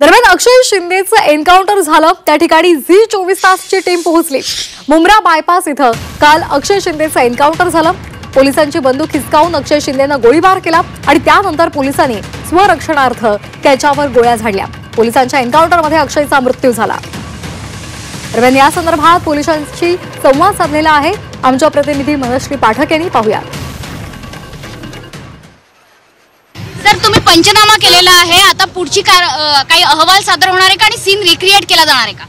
दरम्यान अक्षय शिंदेचं एन्काउंटर झालं त्या ठिकाणी झी 24 तासची टीम पोहोचली। मुंब्रा बायपास इथं काल अक्षय शिंदेचं एन्काउंटर झालं। पोलिसांची बंदूक हिसकावून अक्षय शिंदेनं गोळीबार केला आणि त्यानंतर पोलिसांनी स्वरक्षणार्थ त्याच्यावर गोळ्या झाडल्या। पोलिसांच्या एन्काउंटरमध्ये अक्षयचा मृत्यू झाला। दरम्यान या संदर्भात पोलिसांशी संवाद साधलेला आहे आमच्या प्रतिनिधी मनश्री पाठक यांनी। पाहूया। सर, तुम्ही पंचनामा केलेला आहे, आता पुढची काही अहवाल सादर होणार आहे का आणि सीन रिक्रिएट केला जाणार आहे का?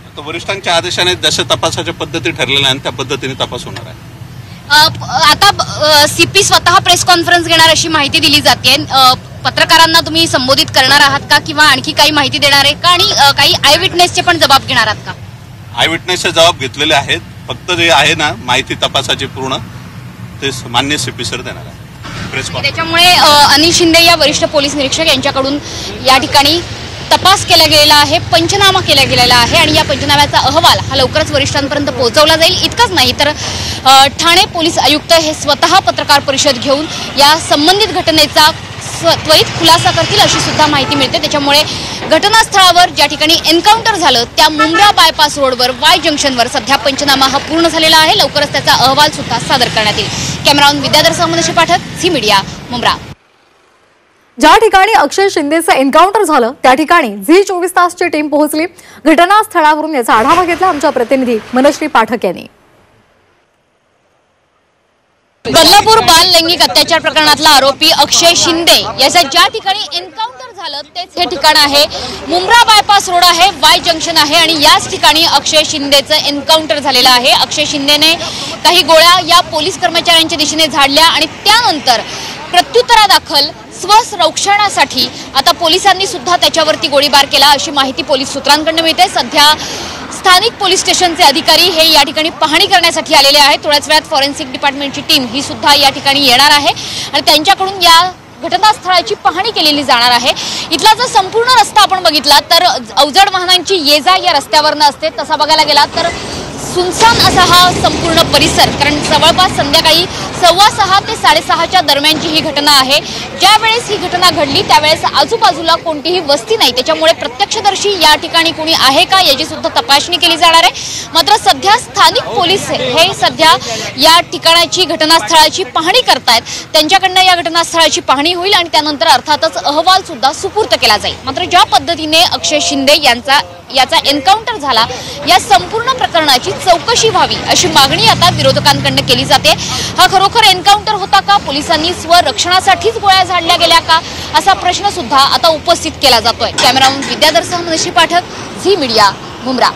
आता वरिष्ठांच्या आदेशाने जशा तपासाच्या पद्धती ठरलेल्या आहेत त्या पद्धतीने तपास होणार आहे। आता सीपी स्वतः प्रेस कॉन्फरन्स घेणार अशी माहिती दिली जाते। पत्रकारांना तुम्ही संबोधित करणार आहात का किंवा आणखी काही माहिती देणार आहे का आणि काही आय विटनेसचे पण जबाब घेणार आहात का? आय विटनेसचे जबाब घेतलेले आहेत, फक्त जे आहे ना माहिती तपासाची पूर्ण ते मान्य सीपी सर देणार आहे प्रेस कॉन्फरन्स। त्याच्यामुळे अनिल शिंदे या वरिष्ठ पोलीस निरीक्षक यांच्याकडून या ठिकाणी तपास केला गेलेला आहे, पंचनामा केला गेलेला आहे आणि या पंचनाम्याचा अहवाल हा लवकरच वरिष्ठांपर्यंत पोहोचवला जाईल। इतकंच नाही तर ठाणे पोलीस आयुक्त हे स्वतः पत्रकार परिषद घेऊन या संबंधित घटनेचा त्वरित खुलासा करतील अशी सुद्धा माहिती मिळते। त्याच्यामुळे घटनास्थळावर ज्या ठिकाणी एन्काउंटर झालं त्या मुंब्रा बायपास रोडवर वाय जंक्शनवर सध्या पंचनामा हा पूर्ण झालेला आहे। लवकरच त्याचा अहवाल सुद्धा सादर करण्यात येईल। Cameraman Vidyadhar Manashri Pathak, Zee Media, Mumbra. ज्या ठिकाणी अक्षय शिंदेचं एन्काउंटर झालं त्या ठिकाणी झी 24 तासची टीम पोहोचली। घटनास्थळावरून याचा आढावा घेतला आमच्या प्रतिनिधी मनश्री पाठक यांनी। बदलापूर बाल लैंगिक अत्याचार प्रकरणातला आरोपी अक्षय शिंदे याचा ज्या ठिकाणी एन्काउंटर झालं तेच हे ठिकाण आहे, मुंब्रा बायपास रोड आहे, वाय जंक्शन आहे आणि याच ठिकाणी अक्षय शिंदेचं एन्काउंटर झालेलं आहे। अक्षय शिंदेने काही गोळ्या या पोलीस कर्मचाऱ्यांच्या दिशेने झाडल्या आणि त्यानंतर प्रत्युत्तरादाखल स्वसंरक्षणासाठी आता पोलिसांनी सुद्धा त्याच्यावरती गोळीबार केला अशी माहिती पोलीस सूत्रांकडून मिळते। सध्या स्थानिक पोलीस स्टेशनचे अधिकारी हे या ठिकाणी पाहणी करण्यासाठी आलेले आहेत। थोड्याच वेळात फॉरेन्सिक डिपार्टमेंटची टीम ही सुद्धा या ठिकाणी येणार आहे आणि त्यांच्याकडून या घटनास्थळाची पाहणी केलेली जाणार आहे। इथला जो संपूर्ण रस्ता आपण बघितला तर अवजड वाहनांची ये जा या रस्त्यावर नसते, तसा बघायला गेला तर सुनसान असा हा संपूर्ण परिसर, कारण जवळपास संध्याकाळी 6:15 ते 6:30च्या दरम्यानची ही घटना आहे। ज्या वेळेस ही घटना घडली त्यावेळेस आजूबाजूला कोणतीही वस्ती नाही, त्याच्यामुळे प्रत्यक्षदर्शी या ठिकाणी कोणी आहे का याची सुद्धा तपासणी केली जाणार आहे। मात्र सध्या स्थानिक पोलीस हे सध्या या ठिकाणाची घटनास्थळाची पाहणी करतायत, त्यांच्याकडनं या घटनास्थळाची पाहणी होईल आणि त्यानंतर अर्थातच अहवाल सुद्धा सुपूर्द केला जाईल। मात्र ज्या पद्धतीने अक्षय शिंदे याचा एन्काउंटर झाला या संपूर्ण प्रकरणाची चौकशी व्हावी अशी मागणी आता विरोधकांकडून केली जाते। हा खरोखर एन्काउंटर होता का, पोलिसांनी स्वरक्षणासाठीच गोळ्या झाडल्या गेल्या का असा प्रश्न सुद्धा आता उपस्थित केला जातोय। Cameraman Vidyadhar Manashri Pathak, Zee Media, Mumbra.